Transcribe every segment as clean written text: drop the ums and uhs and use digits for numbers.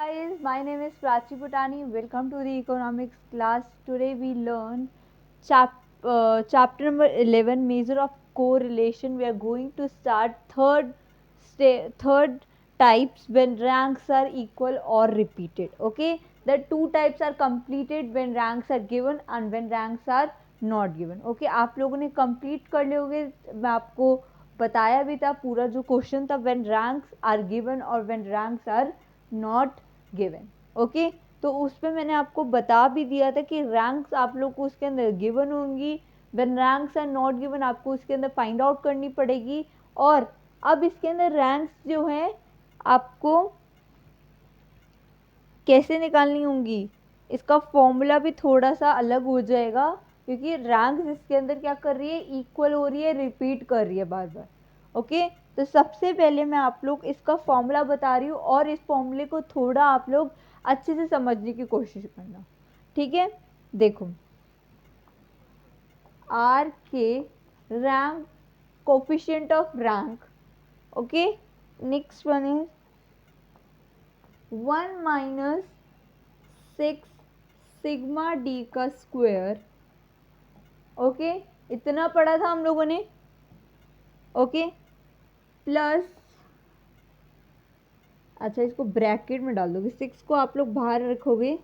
Guys, my name is Prachi Bhutani. Welcome to the economics class. Today we learn chapter number 11, measure of correlation. We are going to start third types when ranks are equal or repeated. Okay, the two types are completed when ranks are given and when ranks are not given. Okay, आप लोगों ने complete कर लिए होंगे. मैं आपको बताया भी था पूरा जो क्वेश्चन था when ranks are given और when ranks are not given. Okay, तो उसमें मैंने आपको बता भी दिया था कि रैंक्स आप लोग को उसके अंदर गिवन होंगी. When ranks are not given आपको उसके अंदर फाइंड आउट करनी पड़ेगी. और अब इसके अंदर रैंक्स जो है आपको कैसे निकालनी होंगी, इसका फॉर्मूला भी थोड़ा सा अलग हो जाएगा क्योंकि रैंक्स इसके अंदर क्या कर रही है, इक्वल हो रही है, रिपीट कर रही है बार बार. ओके, तो सबसे पहले मैं आप लोग इसका फॉर्मूला बता रही हूँ और इस फॉर्मूले को थोड़ा आप लोग अच्छे से समझने की कोशिश करना. ठीक है, देखो आर के rank coefficient of rank. Okay, next one is 1 minus 6 sigma D का स्क्वायर. ओके, इतना पढ़ा था हम लोगों ने. ओके, प्लस अच्छा इसको ब्रैकेट में डाल दोगे, 6 को आप लोग बाहर रखोगे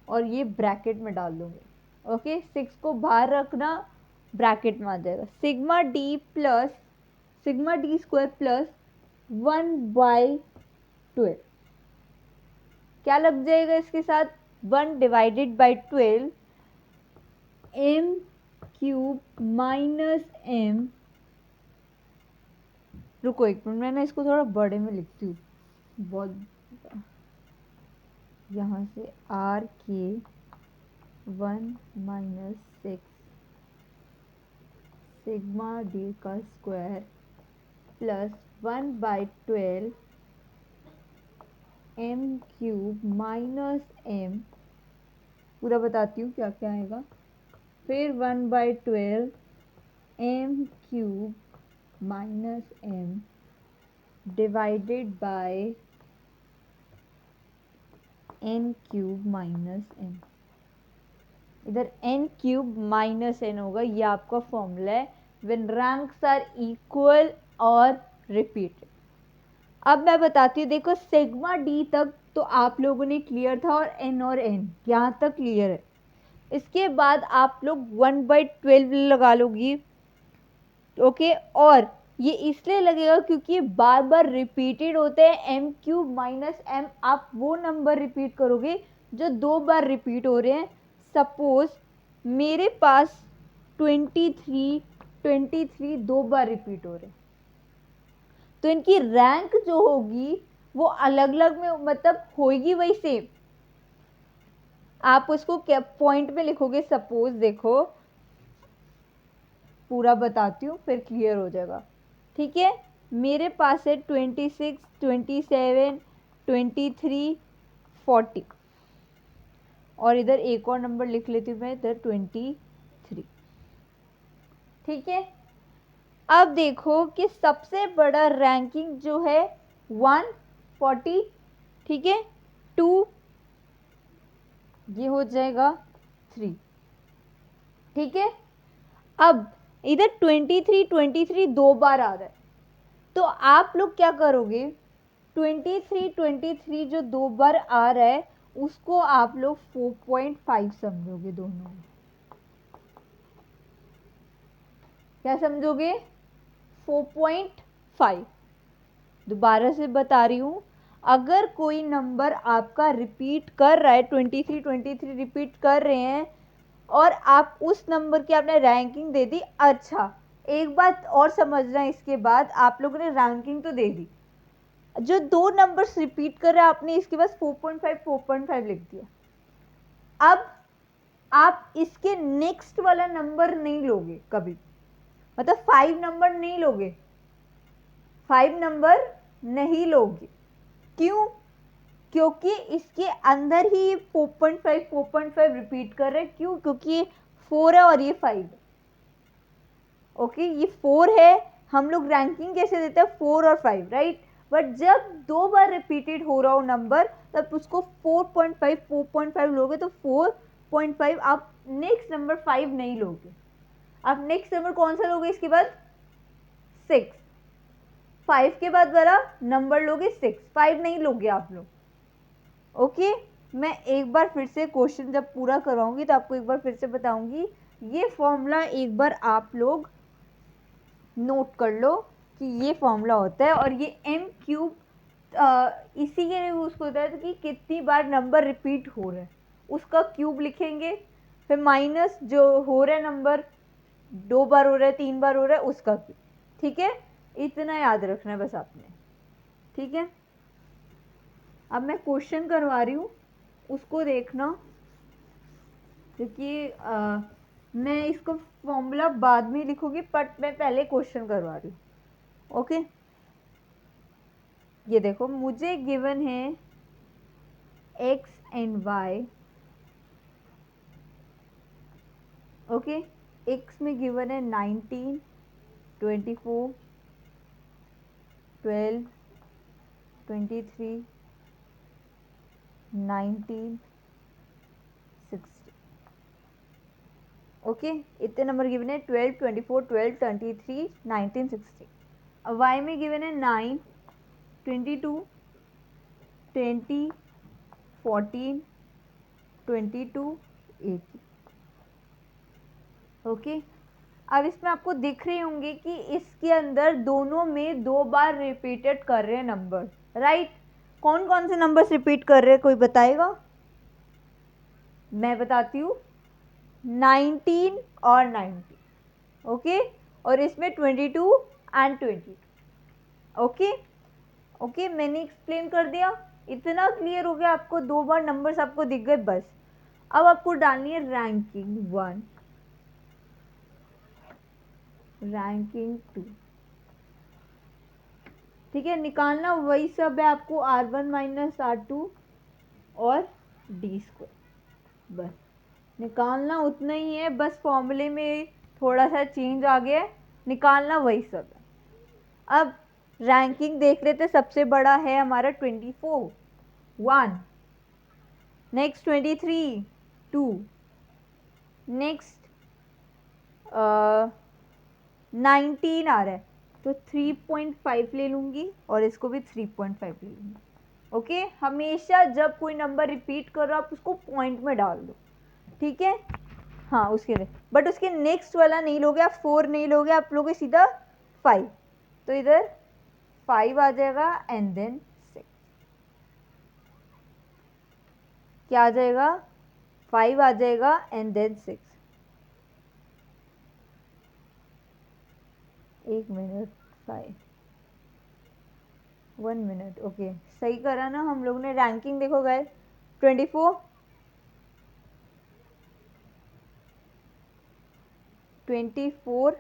और ये ब्रैकेट में डाल दोगे. ओके, 6 को बाहर रखना, ब्रैकेट में आ जाएगा sigma D plus sigma D square plus 1/12. क्या लग जाएगा इसके साथ, 1 divided by 12 M cube minus M. रुको एक मिनट, मैं ना इसको थोड़ा बड़े में लिखती हूँ बहुत. यहाँ से आर के 1 माइनस 6 सिग्मा डी का square plus 1/12 M cube minus M. पूरा बताती हूँ क्या क्या आएगा. फिर 1/12 M cube minus M divided by N cube minus N. इधर एन क्यूब माइनस एन होगा, ये आपका फॉर्मूला है व्हेन रैंक्स आर इक्वल और रिपीटेड. अब मैं बताती हूँ, देखो सिग्मा डी तक तो आप लोगों ने क्लियर था और एन यहाँ तक क्लियर है. इसके बाद आप लोग 1/12 लगा लोगी. ओके, और ये इसलिए लगेगा क्योंकि बार बार रिपीटेड होते हैं. एम क्यूब माइनस एम, आप वो नंबर रिपीट करोगे जो 2 बार रिपीट हो रहे हैं. सपोज मेरे पास 23 2 बार रिपीट हो रहे हैं, तो इनकी रैंक जो होगी वो अलग अलग में, मतलब होगी वही सेम. आप उसको क्या पॉइंट में लिखोगे. सपोज देखो पूरा बताती हूँ फिर क्लियर हो जाएगा. ठीक है, मेरे पास है 26 27 23 40 और इधर एक और नंबर लिख लेती हूँ मैं, इधर 23. ठीक है, अब देखो कि सबसे बड़ा रैंकिंग जो है 140. ठीक है, 2 ये हो जाएगा 3. ठीक है, अब इधर 23 2 बार आ रहा है, तो आप लोग क्या करोगे, 23 जो 2 बार आ रहा है उसको आप लोग 4.5 समझोगे. दोनों क्या समझोगे, 4.5. दोबारा से बता रही हूँ, अगर कोई नंबर आपका रिपीट कर रहा है, 23 रिपीट कर रहे हैं और आप उस नंबर की आपने रैंकिंग दे दी. अच्छा एक बात और समझना, इसके बाद आप लोगों ने रैंकिंग तो दे दी, जो 2 नंबर्स रिपीट कर रहे हैं आपने इसके बाद 4.5 लिख दिया. अब आप इसके नेक्स्ट वाला नंबर नहीं लोगे कभी, मतलब 5 नंबर नहीं लोगे, 5 नंबर नहीं लोगे. क्यों, क्योंकि इसके अंदर ही 4.5 रिपीट कर रहे हैं. क्यों, क्योंकि ये 4 है और ये 5 है. ओके, ये 4 है, हम लोग रैंकिंग कैसे देते हैं 4 और 5, राइट. बट जब 2 बार रिपीटेड हो रहा हो नंबर, तब उसको 4.5 लोगे तो 4.5 आप नेक्स्ट नंबर 5 नहीं लोगे, आप नेक्स्ट नंबर कौन सा लोगे इसके बाद 6, 5 के बाद वाला नंबर लोगे 6, 5 नहीं लोगे आप लोग। ओके, मैं एक बार फिर से क्वेश्चन जब पूरा करवाऊंगी तो आपको एक बार फिर से बताऊंगी, ये फॉर्मूला एक बार आप लोग नोट कर लो कि ये फॉर्मूला होता है, और ये m क्यूब इसी के लिए यूज होता है कि कितनी बार नंबर रिपीट हो रहा है उसका क्यूब लिखेंगे, फिर माइनस जो हो रहा है नंबर 2 बार हो रहा है 3 बार हो रहा है उसका क्यूब। ठीक है, इतना याद रखना है बस आपने। ठीक है, अब मैं क्वेश्चन करवा रही हूँ, उसको देखना, क्योंकि मैं इसको फॉर्मूला बाद में लिखूंगी, बट मैं पहले क्वेश्चन करवा रही हूँ। ओके, ये देखो मुझे गिवन है x and y। Okay, x में गिवन है 19, 24, 12, 23, 19, 60। ओके, इतने नंबर गिवन है 12, 24, 12, 23, 19, 60। अब y में गिवन है 9, 22, 20, 14, 22, 80। ओके, अब इसमें आपको दिख रहे होंगे कि इसके अंदर दोनों में 2 बार रिपीटेड कर रहे हैं नंबर, राइट। कौन कौन से नंबर्स रिपीट कर रहे हैं कोई बताएगा? मैं बताती हूँ, 19 और 90। ओके, और इसमें 22 एंड 22। ओके ओके, मैंने एक्सप्लेन कर दिया, इतना क्लियर हो गया आपको? 2 बार नंबर्स आपको दिख गए बस। अब आपको डालनी है रैंकिंग 1, रैंकिंग 2। ठीक है, निकालना वही सब है आपको, R1 माइनस R2 और D स्क्वायर, बस निकालना उतना ही है, बस फॉर्मूले में थोड़ा सा चेंज आ गया है, निकालना वही सब है। अब रैंकिंग देख लेते, सबसे बड़ा है हमारा 24, 1, नेक्स्ट 23, 2, नेक्स्ट 19 आ रहा है तो 3.5 ले लूँगी, और इसको भी 3.5 ले लूँगी। ओके, हमेशा जब कोई नंबर रिपीट करो आप उसको पॉइंट में डाल दो। ठीक है, हाँ उसके लिए, बट उसके नेक्स्ट वाला नहीं लोगे आप, 4 नहीं लोगे आप, लोगे सीधा 5। तो इधर 5 आ जाएगा एंड देन 6। क्या आ जाएगा? 5 आ जाएगा एंड देन 6। एक मिनट, 5, 1 मिनट। ओके, सही करा ना हम लोग ने? रैंकिंग देखो गए 24, 24।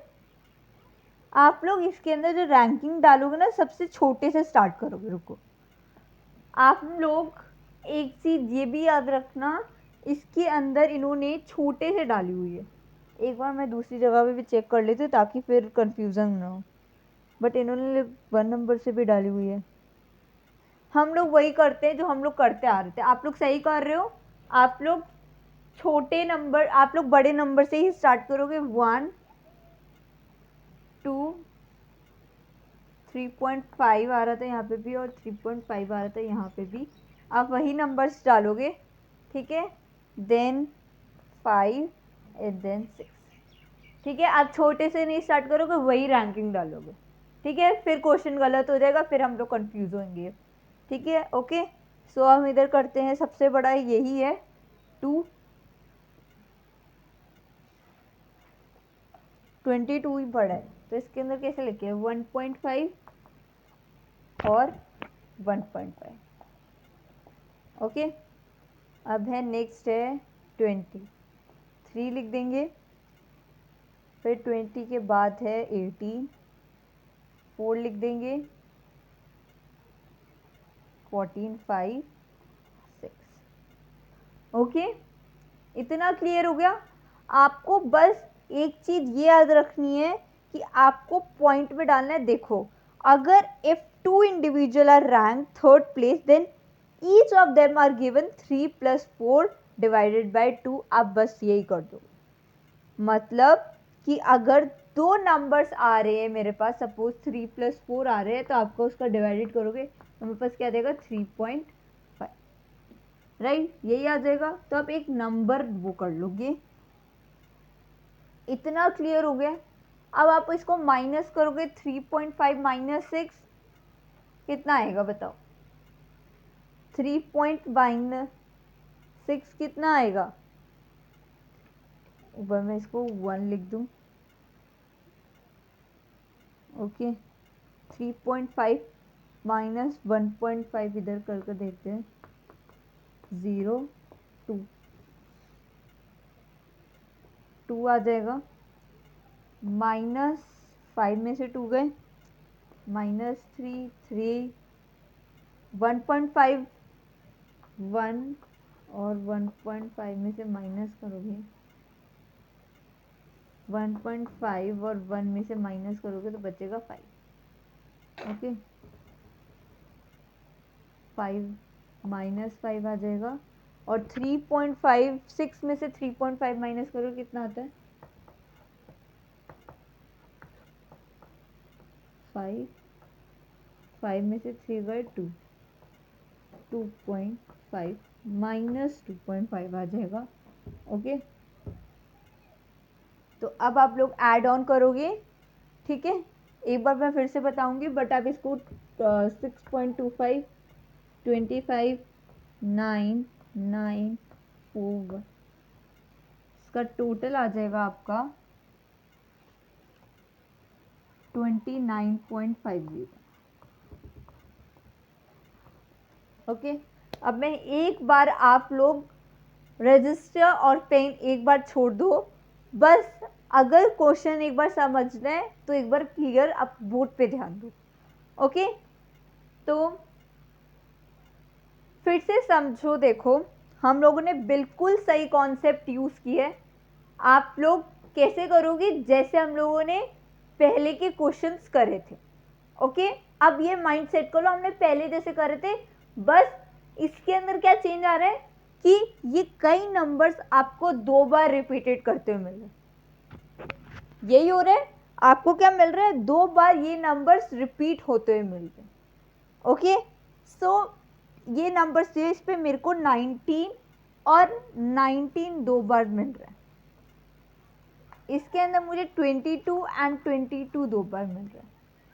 आप लोग इसके अंदर जो रैंकिंग डालोगे ना, सबसे छोटे से स्टार्ट करोगे। रुको, आप लोग एक चीज़ ये भी याद रखना, इसके अंदर इन्होंने छोटे से डाली हुई है। एक बार मैं दूसरी जगह पे भी चेक कर लेती हूँ ताकि फिर कंफ्यूजन ना हो, बट इन्होंने 1 नंबर से भी डाली हुई है। हम लोग वही करते हैं जो हम लोग करते आ रहे थे। आप लोग सही कर रहे हो, आप लोग छोटे नंबर, आप लोग बड़े नंबर से ही स्टार्ट करोगे। 1, 2, 3.5 आ रहा था यहाँ पे भी, और 3.5 आ रहा था यहाँ पे भी, आप वही नंबर्स डालोगे। ठीक है, देन 5 एंड देन 6। ठीक है, आप छोटे से नहीं स्टार्ट करोगे, वही रैंकिंग डालोगे। ठीक है, फिर क्वेश्चन गलत हो जाएगा, फिर हम लोग कंफ्यूज होंगे। ठीक है, ओके। सो हम इधर करते हैं, सबसे बड़ा यही है 2, 22 ही पड़ा है, तो इसके अंदर कैसे लिखे 1.5 और 1.5। ओके, अब है नेक्स्ट है 20, 3 लिख देंगे, फिर 20 के बाद है 18, 4 लिख देंगे, 14, 5, 6। ओके, इतना क्लियर हो गया? आपको बस एक चीज़ ये याद रखनी है कि आपको पॉइंट में डालना है। देखो, अगर if 2 individual are rank 3rd place, then each of them are given 3 + 4 divided by 2। आप बस यही कर दो, मतलब कि अगर दो नंबर्स आ रहे हैं मेरे पास, सपोज 3 + 4 आ रहे हैं, तो आपको उसका डिवाइडेड करोगे तो मेरे पास क्या देगा 3.5, राइट, यही आ जाएगा। तो आप एक नंबर वो कर लोगे। इतना क्लियर हो गया। अब आप इसको माइनस करोगे, 3.5 - 6 कितना आएगा बताओ? 3.6 कितना आएगा? ऊपर मैं इसको 1 लिख दूं, ओके। 3.5 - 1.5 इधर करके देखते हैं, 0 2 2 आ जाएगा। -5 में से 2 गए, -3 3, 1.5 1, और 1.5 में से माइनस करोगे, 1.5 और 1 में से माइनस करोगे तो बचेगा 5, ओके। 5 -5 आ जाएगा। और 3.5 6 में से 3.5 माइनस करोगे कितना आता है? 5 5 में से 3 गए 2, 2.5 -2.5 आ जाएगा, ओके। तो अब आप लोग ऐड ऑन करोगे, ठीक है। एक बार मैं फिर से बताऊंगी, बट आप इसको 6.25 25 9 9 4 इसका टोटल आ जाएगा आपका 29.50, ओके। अब मैं एक बार, आप लोग रजिस्टर और पेन एक बार छोड़ दो, बस अगर क्वेश्चन एक बार समझना है तो एक बार क्लियर आप बोर्ड पे ध्यान दो, ओके। तो फिर से समझो, देखो हम लोगों ने बिल्कुल सही कॉन्सेप्ट यूज किया है। आप लोग कैसे करोगे? जैसे हम लोगों ने पहले के क्वेश्चंस करे थे, ओके। अब ये माइंड सेट करो, हमने पहले जैसे करे थे, बस इसके अंदर क्या चेंज आ रहा है कि ये कई नंबर्स आपको 2 बार रिपीटेड करते हुए मिल रहे हैं। यही हो रहा है, आपको क्या मिल रहा है? 2 बार ये नंबर्स रिपीट होते हुए मिल रहे हैं, ओके। सो ये नंबर्स इस पे मेरे को 19 और 19 2 बार मिल रहा है। इसके अंदर मुझे 22 एंड 22 2 बार मिल रहा है।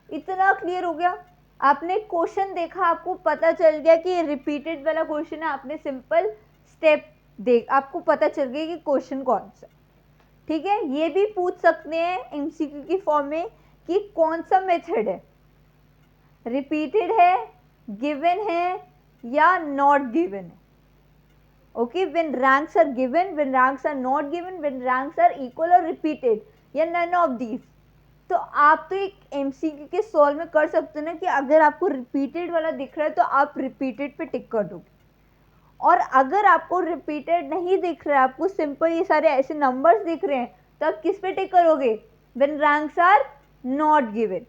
इतना क्लियर हो गया? आपने क्वेश्चन देखा, आपको पता चल गया कि ये रिपीटेड वाला क्वेश्चन है, आपने सिंपल स्टेप देख, आपको पता चल गया कि क्वेश्चन कौन सा, ठीक है। ये भी पूछ सकते हैं एमसीक्यू की फॉर्म में कि कौन सा मेथड है, रिपीटेड है, गिवन है, या नॉट गिवन है, okay. When ranks are given, when ranks are not given, when ranks are equal और रिपीटेड, या नन ऑफ दीज। तो आप तो एक एमसीक्यू के सॉल्व में कर सकते हो ना कि अगर आपको रिपीटेड वाला दिख रहा है तो आप रिपीटेड पे टिक कर दोगे, और अगर आपको रिपीटेड नहीं दिख रहा है, आपको सिंपल ये सारे ऐसे नंबर्स दिख रहे हैं, तो आप किस पे टिक करोगे? When ranks are not given.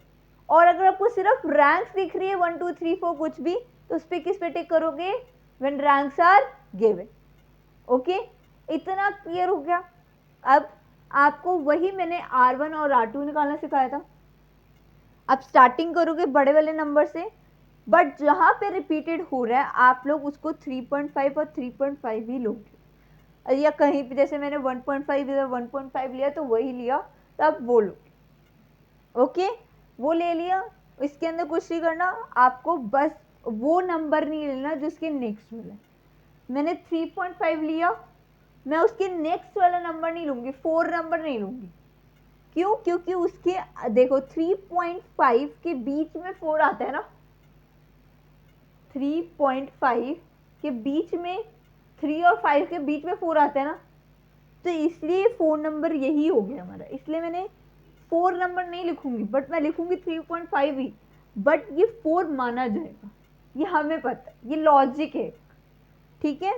और अगर आपको सिर्फ रैंक्स दिख रही है 1 2 3 4 कुछ भी, तो उस पर किस पे टिक करोगे? When ranks are given, okay. इतना क्लियर हो गया? अब आपको वही मैंने R1 और R2 निकालना सिखाया था। आप स्टार्टिंग करोगे बड़े वाले नंबर से, बट जहाँ पे रिपीटेड हो रहा है आप लोग उसको 3.5 और 3.5 ही लोगे, या कहीं पे जैसे मैंने 1.5 इधर 1.5 लिया तो वही लिया, तो आप वो लोगे, ओके। वो ले लिया, इसके अंदर कुछ नहीं करना आपको, बस वो नंबर नहीं लेना जिसके नेक्स्ट वाला है। मैंने 3.5 लिया, मैं उसके नेक्स्ट वाला नंबर नहीं लूंगी, 4 नंबर नहीं लूंगी। क्यों? क्योंकि उसके देखो 3.5 के बीच में 4 आता है ना, 3.5 के बीच में 3 और 5 के बीच में 4 आता है ना, तो इसलिए 4 नंबर यही हो गया हमारा। इसलिए मैंने 4 नंबर नहीं लिखूंगी, बट मैं लिखूंगी 3.5 ही, बट ये 4 माना जाएगा, ये हमें पता है, ये लॉजिक है, ठीक है।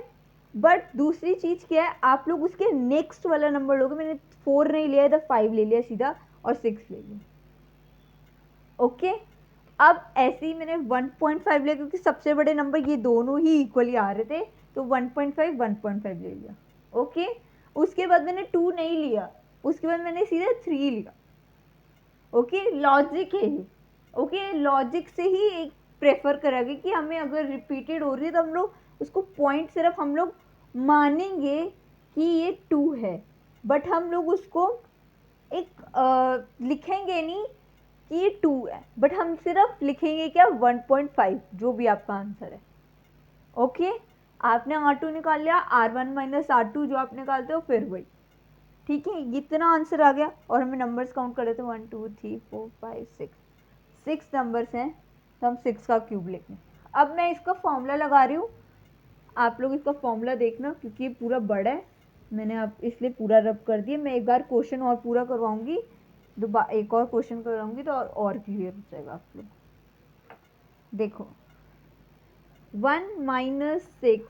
बट दूसरी चीज क्या है, आप लोग उसके नेक्स्ट वाला नंबर लोगे। मैंने 4 नहीं लिया, इधर 5 ले लिया सीधा और 6 ले लिया, ओके। अब ऐसे ही मैंने 1.5 लिया क्योंकि सबसे बड़े नंबर ये दोनों ही इक्वली आ रहे थे, तो 1.5 ले लिया। ओके, उसके बाद मैंने 2 नहीं लिया, उसके बाद मैंने सीधे 3 लिया। ओके, लॉजिक है ये। ओके, लॉजिक से ही एक प्रेफर करेंगे कि हमें अगर रिपीटेड हो रही है तो हम लोग उसको पॉइंट सिर्फ हम लोग मानेंगे कि ये 2 है, बट हम लोग उसको एक लिखेंगे नहीं कि ये 2 है, बट हम सिर्फ लिखेंगे क्या 1.5, जो भी आपका आंसर है। ओके, आपने R2 निकाल लिया, R1 माइनस R2 जो आप निकालते हो फिर वही। ठीक है, इतना आंसर आ गया। और हमें नंबर्स काउंट कर रहे थे 1 2 3 4 5 6 नंबर्स हैं, तो हम 6 का क्यूब लिखें। अब मैं इसका फॉर्मूला लगा रही हूँ, आप लोग इसका फॉर्मूला देखना क्योंकि ये पूरा बड़ा है, मैंने आप इसलिए पूरा रब कर दिया। मैं एक बार क्वेश्चन और पूरा करवाऊंगी, एक और क्वेश्चन करवाऊंगी तो और क्लियर हो जाएगा आप लोग। देखो 1 माइनस 6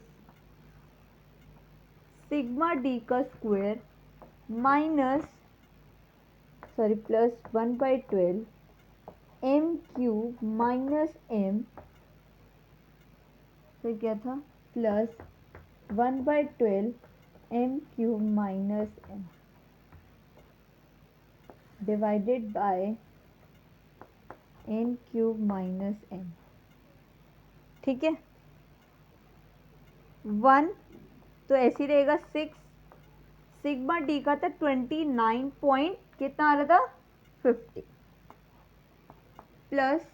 सिग्मा डी का square minus plus 1/12 M cube minus M, फिर क्या था plus 1/12 M cube minus M divided by N cube minus M. ठीक है, 1 तो ऐसे ही रहेगा 6, सिग्मा डी का था 29 पॉइंट कितना आ रहा था 50 प्लस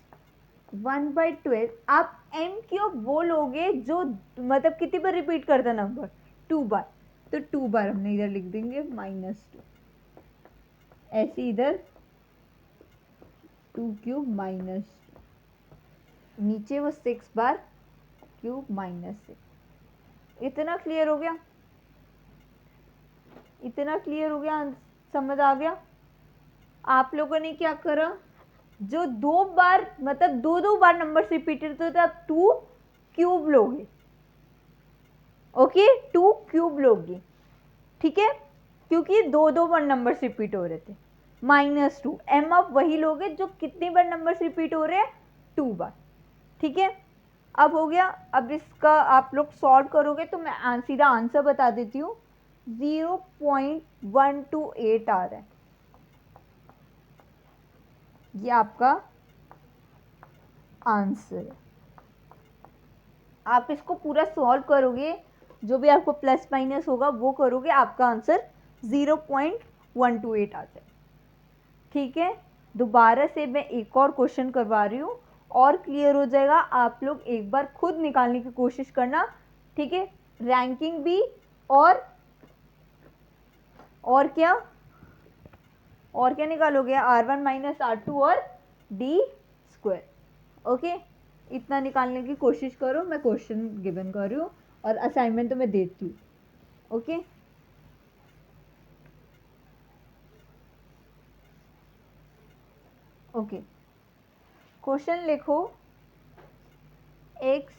1/12। आप एम क्यूब वो लोगे जो मतलब कितनी बार रिपीट करता नंबर 2 बार, तो 2 बार हमने इधर लिख देंगे -2, ऐसे इधर 2 क्यूब माइनस, नीचे वो 6 बार क्यूब -6। इतना क्लियर हो गया, इतना क्लियर हो गया, समझ आ गया। आप लोगों ने क्या करा, जो 2 बार मतलब 2 बार नंबर रिपीटेड तो आप 2 क्यूब लोगे। ओके, 2 क्यूब लोगे, ठीक है, क्योंकि 2 बार नंबर रिपीट हो रहे थे। -2 एम आप वही लोगे जो कितनी बार नंबर रिपीट हो रहे हैं 2 बार। ठीक है, अब हो गया। अब इसका आप लोग सॉल्व करोगे तो मैं सीधा आंसर बता देती हूँ, 0.128 आ रहा है, ये आपका आंसर है। आप इसको पूरा सॉल्व करोगे, जो भी आपको प्लस माइनस होगा वो करोगे, आपका आंसर 0.128 आ जाए। ठीक है, दोबारा से मैं एक और क्वेश्चन करवा रही हूँ और क्लियर हो जाएगा। आप लोग एक बार खुद निकालने की कोशिश करना, ठीक है, रैंकिंग भी और क्या निकालोगे, R1 माइनस R2 और डी स्क्वायर। ओके, इतना निकालने की कोशिश करो, मैं क्वेश्चन गिवन कर रही हूँ और असाइनमेंट तो मैं देती हूँ। ओके, ओके, क्वेश्चन लिखो, x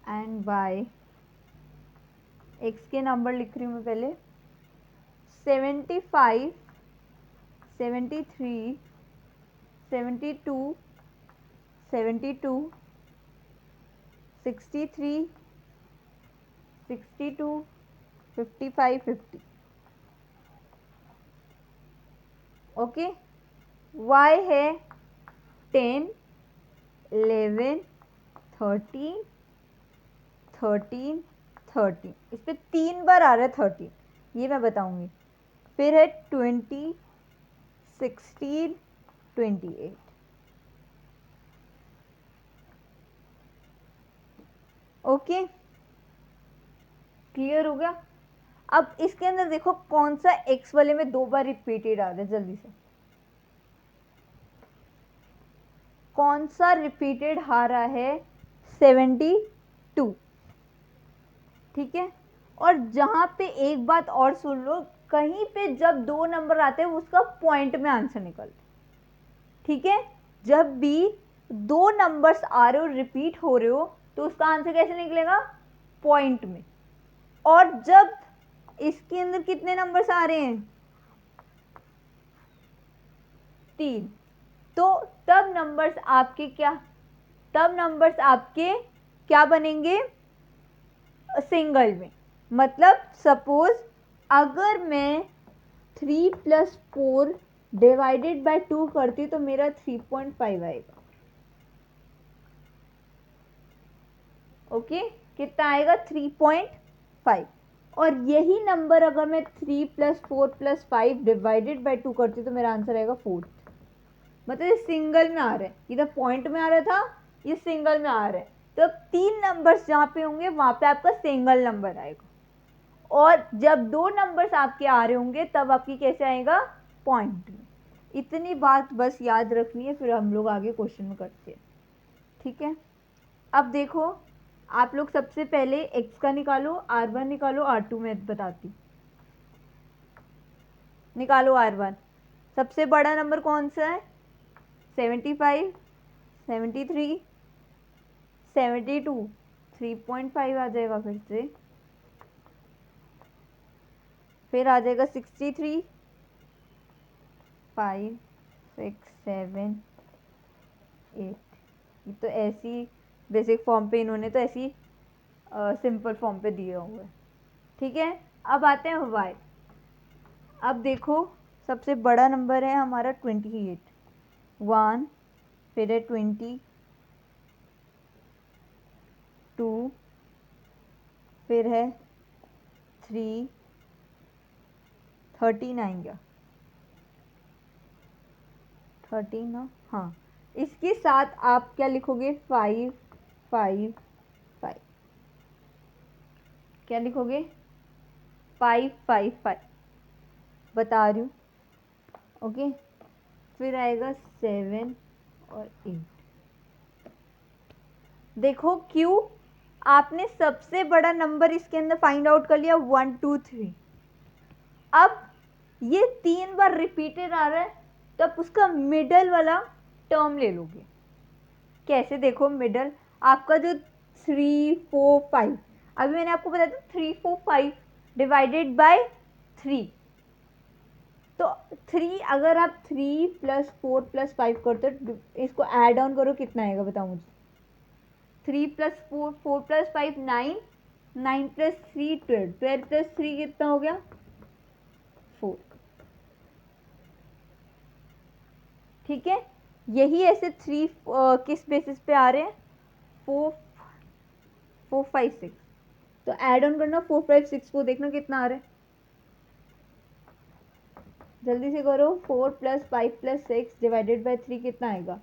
एंड y, x के नंबर लिख रही हूँ मैं पहले, 75 73 72 72 63 62 55 50। ओके, y है 10 11 13 13 13, इस पर 3 बार आ रहा है 13, ये मैं बताऊंगी। फिर है 20 16 28। ओके, क्लियर हो गया। अब इसके अंदर देखो कौन सा x वाले में 2 बार रिपीटेड आ रहा है, जल्दी से कौन सा रिपीटेड आ रहा है, 72। ठीक है, और जहां पे एक बात और सुन लो, कहीं पे जब 2 नंबर आते हैं उसका पॉइंट में आंसर निकलता है। ठीक है, जब भी 2 नंबर्स आ रहे हो रिपीट हो रहे हो तो उसका आंसर कैसे निकलेगा, पॉइंट में। और जब इसके अंदर कितने नंबर्स आ रहे हैं, 3, तो तब नंबर्स आपके क्या बनेंगे, सिंगल में। मतलब सपोज अगर मैं 3 + 4 डिवाइडेड बाय 2 करती तो मेरा 3.5 आएगा। ओके, कितना आएगा, 3.5। और यही नंबर अगर मैं 3 + 4 + 5 डिवाइडेड बाय 2 करती तो मेरा आंसर आएगा 4। मतलब ये सिंगल में आ रहा है, इधर पॉइंट में आ रहा था, ये सिंगल में आ रहा है। तो 3 नंबर्स जहाँ पे होंगे वहां पे आपका सिंगल नंबर आएगा, और जब 2 नंबर्स आपके आ रहे होंगे तब आपकी कैसे आएगा, पॉइंट में। इतनी बात बस याद रखनी है, फिर हम लोग आगे क्वेश्चन में करते हैं। ठीक है, अब देखो आप लोग सबसे पहले x का निकालो, r1 निकालो, r2 मैं बताती। निकालो r1। सबसे बड़ा नंबर कौन सा है, 75, 73, 72, 3.5 आ जाएगा फिर आ जाएगा 63, 5, 6, 7, 8। ये तो ऐसी बेसिक फॉर्म पे इन्होंने तो ऐसी सिंपल फॉर्म पे दिया हुआ है। ठीक है, अब आते हैं y। अब देखो सबसे बड़ा नंबर है हमारा 28, 1, फिर है 20, 2, फिर है 3, 39 क्या 13 ना, हाँ। इसके साथ आप क्या लिखोगे, 5, 5, 5। क्या लिखोगे, 5, 5, 5 बता रही हूँ। ओके, फिर आएगा 7 और 8। देखो क्यों, आपने सबसे बड़ा नंबर इसके अंदर फाइंड आउट कर लिया, 1, 2, 3। अब ये 3 बार रिपीटेड आ रहा है, तब उसका मिडल वाला टर्म ले लोगे। कैसे, देखो मिडल आपका जो 3, 4, 5, अभी मैंने आपको बताया था 3, 4, 5 डिवाइडेड बाय 3। तो 3, अगर आप 3 + 4 + 5 करते हो, इसको ऐड ऑन करो, कितना आएगा बताओ मुझे। 3 + 4, 4 + 5 9, 9 + 3 12, 12 + 3 कितना हो गया, 4। ठीक है, यही ऐसे 3 किस बेसिस पे आ रहे हैं, 4, 4, 5, 6। तो ऐड ऑन करना 4, 5, 6 को, देखना कितना आ रहा है, जल्दी से करो। 4 + 5 + 6 डिवाइडेड बाय 3 कितना आएगा,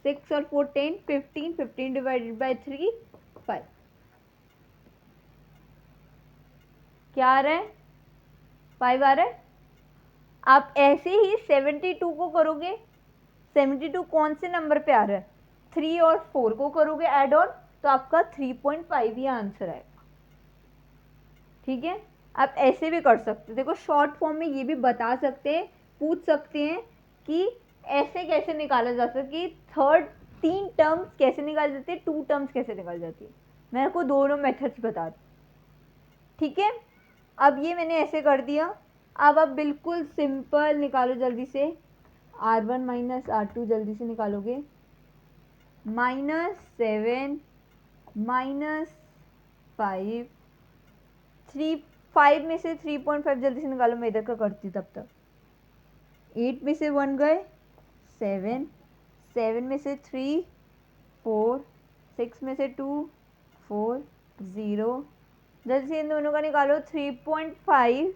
6 और 4 10, 15, 15 डिवाइडेड बाय 3 5। क्या आ रहा है, 5 आ रहा है। आप ऐसे ही 72 को करोगे, 72 कौन से नंबर पे आ रहा है, 3 और 4 को करोगे ऐड ऑन, तो आपका 3.5 ही आंसर आएगा। ठीक है, आप ऐसे भी कर सकते हो। देखो शॉर्ट फॉर्म में ये भी बता सकते हैं, पूछ सकते हैं कि ऐसे कैसे निकाला जा सकता है, थर्ड 3 टर्म्स कैसे निकाल जाती है, 2 टर्म्स कैसे निकाल जाती है। मैं आपको दोनों मेथड्स बता दूँ। ठीक है, अब ये मैंने ऐसे कर दिया। अब आप बिल्कुल सिंपल निकालो जल्दी से, r1 - r2 जल्दी से निकालोगे, -7 -5, 3, 5 में से 3.5 जल्दी से निकालो, मैं इधर का करती तब तक। 8 में से 1 गए, 7, 7 में से 3, 4, 6 में से 2, 4, 0। जल्दी से इन दोनों का निकालो, 3.5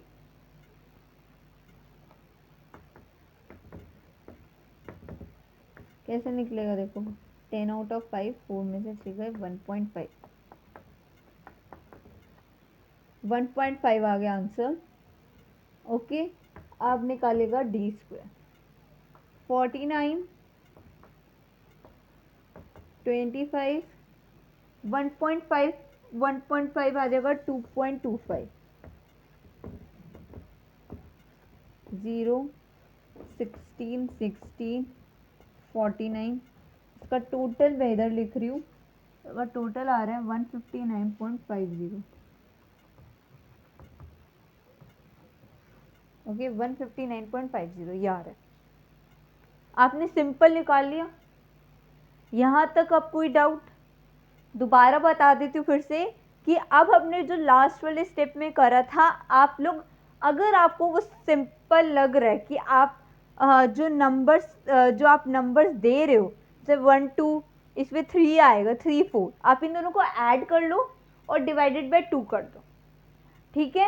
कैसे निकलेगा, देखो 10/5, 4 में से 3 गए, 1.5, 1.5 आ गया आंसर। ओके, अब निकालेगा d², 49, 25, 1.5, 1.5 आ जाएगा 2.25, 0, 16, 16, 49। इसका टोटल मैं इधर लिख रही हूँ, इसका टोटल आ रहा है 159.50। ओके, 159.50 ये आ रहा है। आपने सिंपल निकाल लिया। यहाँ तक अब कोई डाउट? दोबारा बता देती हूँ फिर से कि अब हमने जो लास्ट वाले स्टेप में करा था, आप लोग अगर आपको वो सिंपल लग रहा है कि आप जो आप नंबर्स दे रहे हो, जैसे 1 2, इसमें 3 आएगा, 3 4, आप इन दोनों को ऐड कर लो और डिवाइडेड बाय 2 कर दो, ठीक है?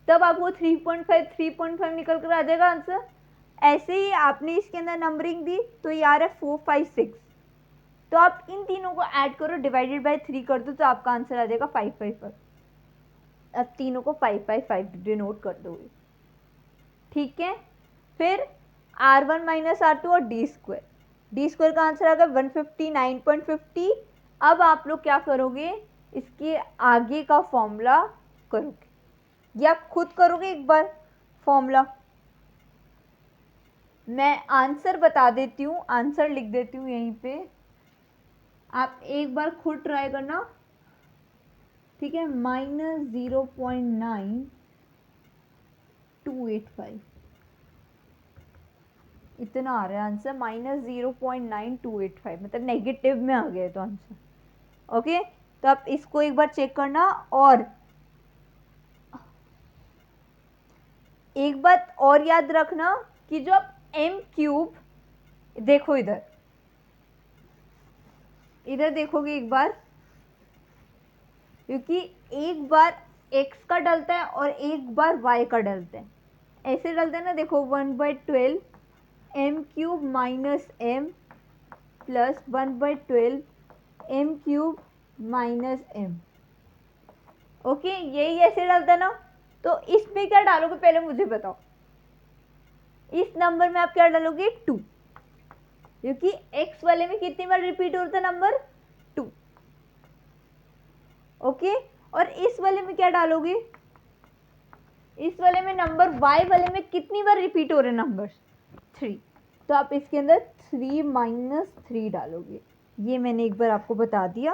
तब आपको 3.5 निकल कर आ जाएगा आंसर। ऐसे ही आपने इसके अंदर नंबरिंग दी तो ये आ रहा है 4 5 6, तो आप इन तीनों को ऐड करो, डिवाइडेड बाय 3 कर दो, तो आपका आंसर आ जाएगा 555। अब तीनों को 555 डिनोट कर दोगे, ठीक है? फिर R1 माइनस R2 और डी स्क्वायर का आंसर आ गया 159.50। अब आप लोग क्या करोगे, इसके आगे का फॉर्मूला करोगे या खुद करोगे एक बार फॉर्मूला? मैं आंसर बता देती हूँ, आंसर लिख देती हूँ यहीं पे, आप एक बार खुद ट्राई करना, ठीक है? -0.9285 इतना आ रहा है आंसर, -0.9285, मतलब नेगेटिव में आ गया तो आंसर। ओके, तो आप इसको एक बार चेक करना। और एक बात और याद रखना कि जो आप m क्यूब, देखो इधर देखोगे एक बार, क्योंकि एक बार x का डलता है और एक बार y का डलता है, ऐसे डलता है ना, देखो 1/12 m cube minus m plus 1/12 m cube minus m। Okay, यही ऐसे डलता है ना। तो इसमें क्या डालोगे पहले मुझे बताओ, इस नंबर में आप क्या डालोगे 2, क्योंकि x वाले में कितनी बार रिपीट होता है नंबर 2। ओके, और इस वाले में क्या डालोगे, इस वाले में नंबर y वाले में कितनी बार रिपीट हो रहे नंबर 3, तो आप इसके अंदर 3 माइनस 3 डालोगे। ये मैंने एक बार आपको बता दिया,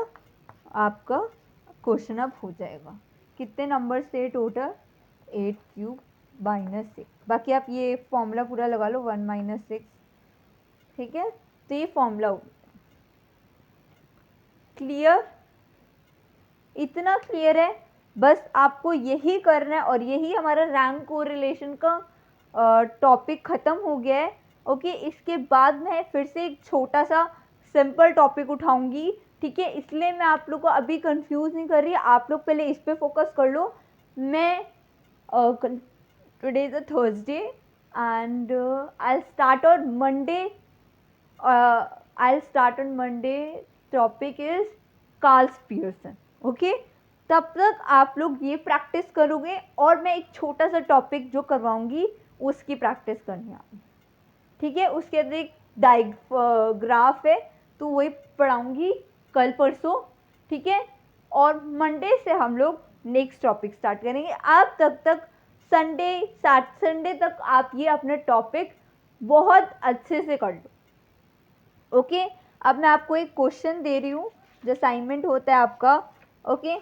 आपका क्वेश्चन अब हो जाएगा। कितने नंबर थे टोटल, 8 क्यूब माइनस 6। बाकी आप ये फॉर्मूला पूरा लगा लो, 1 माइनस 6, ठीक है? तो ये फॉर्मूला हो, क्लियर? इतना क्लियर है, बस आपको यही करना है और यही हमारा रैंक कोरिलेशन का टॉपिक ख़त्म हो गया है। ओके, इसके बाद मैं फिर से एक छोटा सा सिंपल टॉपिक उठाऊंगी, ठीक है? इसलिए मैं आप लोग को अभी कंफ्यूज नहीं कर रही, आप लोग पहले इस पे फोकस कर लो। मैं today is a Thursday and I start on Monday, topic is Karl Pearson. Okay, तब तक आप लोग ये प्रैक्टिस करोगे और मैं एक छोटा सा टॉपिक जो करवाऊंगी उसकी प्रैक्टिस करनी है, ठीक है? उसके अंदर एक डायग्राफ है, तो वही पढ़ाऊंगी कल परसों, ठीक है? और मंडे से हम लोग नेक्स्ट टॉपिक स्टार्ट करेंगे। आप तब तक संडे तक आप ये अपना टॉपिक बहुत अच्छे से कर लो। ओके, अब मैं आपको एक क्वेश्चन दे रही हूँ जो असाइनमेंट होता है आपका। ओके,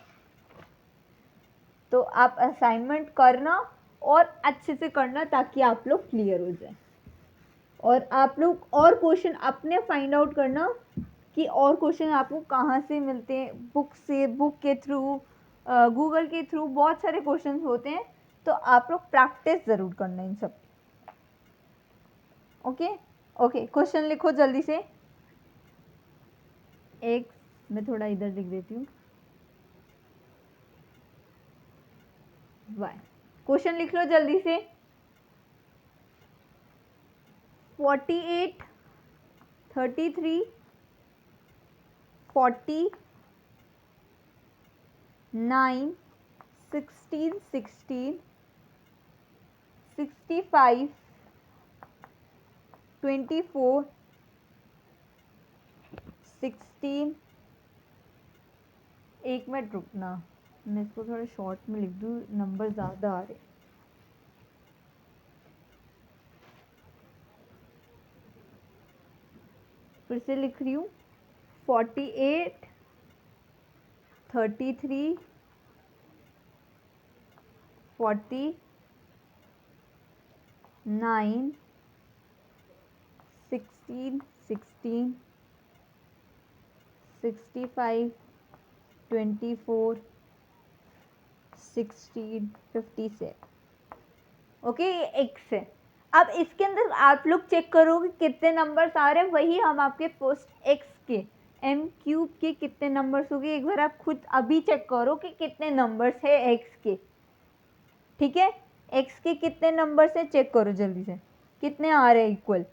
तो आप असाइनमेंट करना और अच्छे से करना ताकि आप लोग क्लियर हो जाए। और आप लोग और क्वेश्चन अपने फाइंड आउट करना कि और क्वेश्चन आपको कहाँ से मिलते हैं, बुक से, बुक के थ्रू, गूगल के थ्रू, बहुत सारे क्वेश्चन होते हैं, तो आप लोग प्रैक्टिस ज़रूर करना इन सब। ओके ओके, क्वेश्चन लिखो जल्दी से। एक मैं थोड़ा इधर लिख देती हूँ, वाई। क्वेश्चन लिख लो जल्दी से। 48, 33, 40, 9, 16, 16, 65, 24, 16। एक मिनट रुकना, मैं इसको थोड़ा शॉर्ट में लिख दूँ, नंबर ज़्यादा आ रहे। फिर से लिख रही हूँ, 48, 33, 40, 9, 16, 16, 16, 65, 24, 16, 57। ओके, ये एक्स है। अब इसके अंदर आप लोग चेक करोगे कितने नंबर्स आ रहे हैं, वही हम आपके पोस्ट एक्स के एम क्यूब के कितने नंबर्स हो गए, एक बार आप खुद अभी चेक करो कि कितने नंबर्स है एक्स के। ठीक है, एक्स के कितने नंबर्स है चेक करो जल्दी से, कितने आ रहे हैं इक्वल,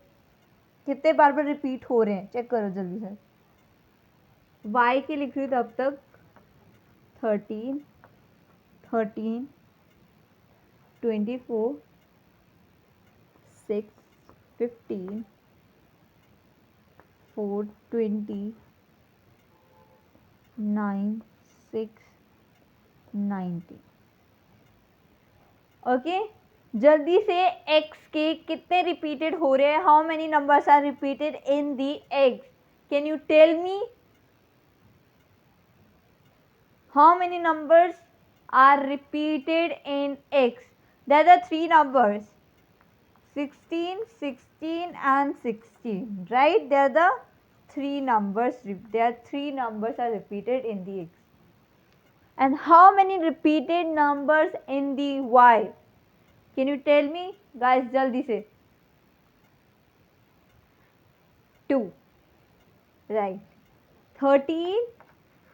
कितने बार बार रिपीट हो रहे हैं, चेक करो जल्दी से। वाई के लिख रही हूँ तब तक 13, 13, 24, 6, 15, 4, 20, 9, 6, 19। ओके, जल्दी से एक्स के कितने रिपीटेड हो रहे हैं, how many numbers are repeated in the X, can you tell me how many numbers are repeated in x? There are three numbers 16, 16 and 16, right? There are the three numbers, there are three numbers are repeated in the x. And how many repeated numbers in the y? Can you tell me guys, jaldi se? 2, right? 13,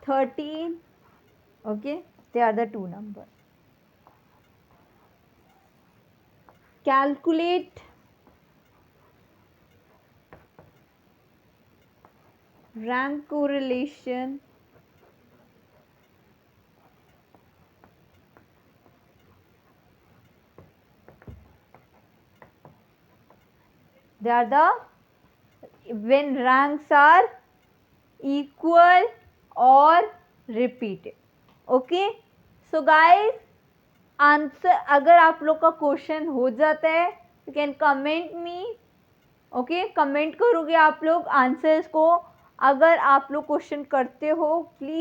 13, okay, they are the two numbers. Calculate rank correlation they are the when ranks are equal or repeated. Okay, so guys, answer अगर आप लोग का question हो जाता है you can comment me. Okay, comment करोगे आप लोग आंसर्स को, अगर आप लोग क्वेश्चन करते हो प्लीज